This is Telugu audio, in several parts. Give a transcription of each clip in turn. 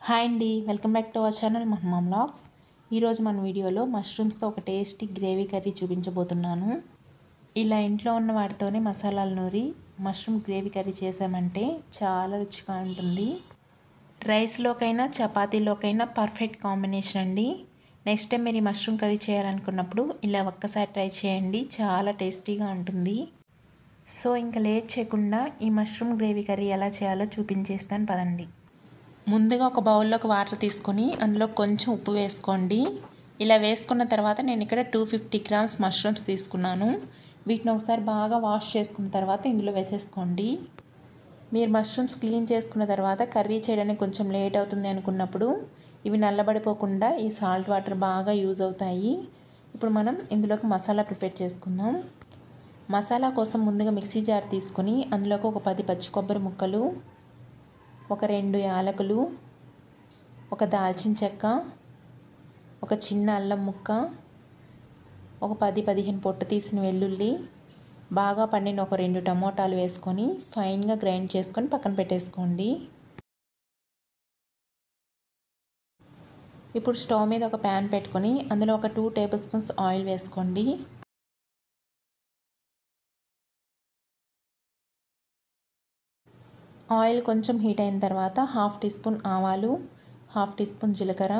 హాయ్ అండి, welcome back to our channel Mahima vlogs. ఈరోజు మన వీడియోలో మష్రూమ్స్తో ఒక టేస్టీ గ్రేవీ కర్రీ చూపించబోతున్నాను. ఇలా ఇంట్లో ఉన్న వాటితోనే మసాలాలు నూరి మష్రూమ్ గ్రేవీ కర్రీ చేసామంటే చాలా రుచిగా ఉంటుంది. రైస్లోకైనా చపాతీలోకైనా పర్ఫెక్ట్ కాంబినేషన్ అండి. నెక్స్ట్ టైం మీరు ఈ మష్రూమ్ కర్రీ చేయాలనుకున్నప్పుడు ఇలా ఒక్కసారి ట్రై చేయండి, చాలా టేస్టీగా ఉంటుంది. సో ఇంకా లేట్ చేయకుండా ఈ మష్రూమ్ గ్రేవీ కర్రీ ఎలా చేయాలో చూపించేస్తాను పదండి. ముందుగా ఒక బౌల్లోకి వాటర్ తీసుకొని అందులో కొంచెం ఉప్పు వేసుకోండి. ఇలా వేసుకున్న తర్వాత నేను ఇక్కడ 250 గ్రామ్స్ మష్రూమ్స్ తీసుకున్నాను. వీటిని ఒకసారి బాగా వాష్ చేసుకున్న తర్వాత ఇందులో వేసేసుకోండి. మీరు మష్రూమ్స్ క్లీన్ చేసుకున్న తర్వాత కర్రీ చేయడానికి కొంచెం లేట్ అవుతుంది అనుకున్నప్పుడు ఇవి నల్లబడిపోకుండా ఈ సాల్ట్ వాటర్ బాగా యూజ్ అవుతాయి. ఇప్పుడు మనం ఇందులోకి మసాలా ప్రిపేర్ చేసుకుందాం. మసాలా కోసం ముందుగా మిక్సీ జార్ తీసుకొని అందులోకి ఒక 10 పచ్చి కొబ్బరి ముక్కలు, ఒక 2 యాలకులు, ఒక దాల్చిన చెక్క, ఒక చిన్న అల్లం ముక్క, ఒక 10-15 పొట్టు తీసిన వెల్లుల్లి, బాగా పండిన ఒక 2 టమోటాలు వేసుకొని ఫైన్గా గ్రైండ్ చేసుకొని పక్కన పెట్టేసుకోండి. ఇప్పుడు స్టవ్ మీద ఒక ప్యాన్ పెట్టుకొని అందులో ఒక 2 టేబుల్ స్పూన్స్ ఆయిల్ వేసుకోండి. ఆయిల్ కొంచెం హీట్ అయిన తర్వాత 1/2 టీ స్పూన్ ఆవాలు, 1/2 టీ స్పూన్ జీలకర్ర,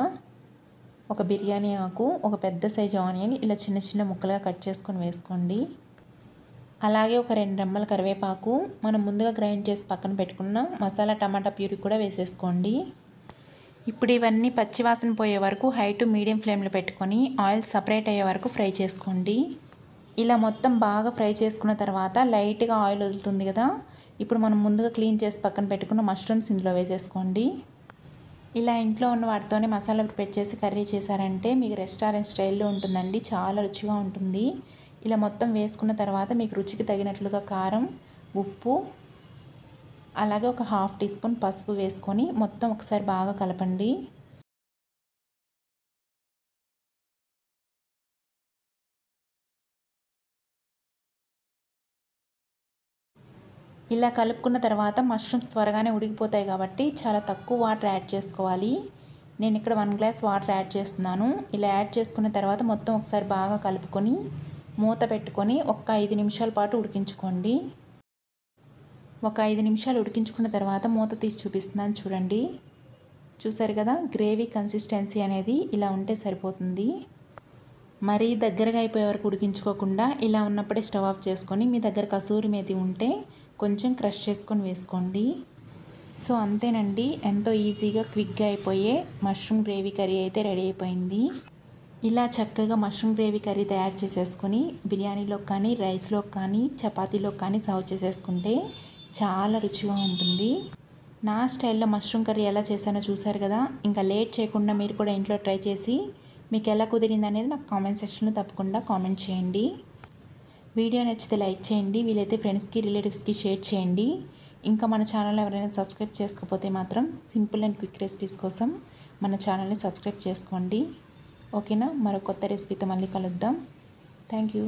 ఒక బిర్యానీ ఆకు, ఒక పెద్ద సైజు ఆనియన్ ఇలా చిన్న చిన్న ముక్కలుగా కట్ చేసుకొని వేసుకోండి. అలాగే ఒక 2 రెమ్మల కరివేపాకు, మనం ముందుగా గ్రైండ్ చేసి పక్కన పెట్టుకున్న మసాలా టమాటా ప్యూరీ కూడా వేసేసుకోండి. ఇప్పుడు ఇవన్నీ పచ్చివాసన పోయే వరకు హై టు మీడియం ఫ్లేమ్లో పెట్టుకొని ఆయిల్ సపరేట్ అయ్యే వరకు ఫ్రై చేసుకోండి. ఇలా మొత్తం బాగా ఫ్రై చేసుకున్న తర్వాత లైట్గా ఆయిల్ వదులుతుంది కదా, ఇప్పుడు మనం ముందుగా క్లీన్ చేసి పక్కన పెట్టుకున్న మష్రూమ్స్ ఇందులో వేసేసుకోండి. ఇలా ఇంట్లో ఉన్న వాటితోనే మసాలా ప్రిపేర్ చేసి కర్రీ చేశారంటే మీకు రెస్టారెంట్ స్టైల్లో ఉంటుందండి, చాలా రుచిగా ఉంటుంది. ఇలా మొత్తం వేసుకున్న తర్వాత మీకు రుచికి తగినట్లుగా కారం, ఉప్పు, అలాగే ఒక 1/2 టీ స్పూన్ పసుపు వేసుకొని మొత్తం ఒకసారి బాగా కలపండి. ఇలా కలుపుకున్న తర్వాత మష్రూమ్స్ త్వరగానే ఉడికిపోతాయి కాబట్టి చాలా తక్కువ వాటర్ యాడ్ చేసుకోవాలి. నేను ఇక్కడ 1 గ్లాస్ వాటర్ యాడ్ చేస్తున్నాను. ఇలా యాడ్ చేసుకున్న తర్వాత మొత్తం ఒకసారి బాగా కలుపుకొని మూత పెట్టుకొని ఒక 5 నిమిషాల పాటు ఉడికించుకోండి. ఒక 5 నిమిషాలు ఉడికించుకున్న తర్వాత మూత తీసి చూపిస్తున్నాను చూడండి. చూసారు కదా, గ్రేవీ కన్సిస్టెన్సీ అనేది ఇలా ఉంటే సరిపోతుంది. మరీ దగ్గరగా అయిపోయే వరకు ఉడికించుకోకుండా ఇలా ఉన్నప్పుడే స్టవ్ ఆఫ్ చేసుకొని మీ దగ్గర కసూరి మేతి ఉంటే కొంచెం క్రష్ చేసుకొని వేసుకోండి. సో అంతేనండి, ఎంతో ఈజీగా క్విక్గా అయిపోయే మష్రూమ్ గ్రేవీ కర్రీ అయితే రెడీ అయిపోయింది. ఇలా చక్కగా మష్రూమ్ గ్రేవీ కర్రీ తయారు చేసేసుకొని బిర్యానీలోకి కానీ, రైస్లోకి కానీ, చపాతీలోకి కానీ సర్వ్ చేసేసుకుంటే చాలా రుచిగా ఉంటుంది. నా స్టైల్లో మష్రూమ్ కర్రీ ఎలా చేశానో చూసారు కదా. ఇంకా లేట్ చేయకుండా మీరు కూడా ఇంట్లో ట్రై చేసి మీకు ఎలా కుదిరింది అనేది నాకు కామెంట్ సెక్షన్లో తప్పకుండా కామెంట్ చేయండి. వీడియో నచ్చితే లైక్ చేయండి, వీలైతే ఫ్రెండ్స్కి, రిలేటివ్స్కి షేర్ చేయండి. ఇంకా మన ఛానల్ ఎవరైనా సబ్స్క్రైబ్ చేసుకోకపోతే మాత్రం సింపుల్ అండ్ క్విక్ రెసిపీస్ కోసం మన ఛానల్ని సబ్స్క్రైబ్ చేసుకోండి. ఓకేనా, మరో కొత్త రెసిపీతో మళ్ళీ కలుద్దాం. Thank you.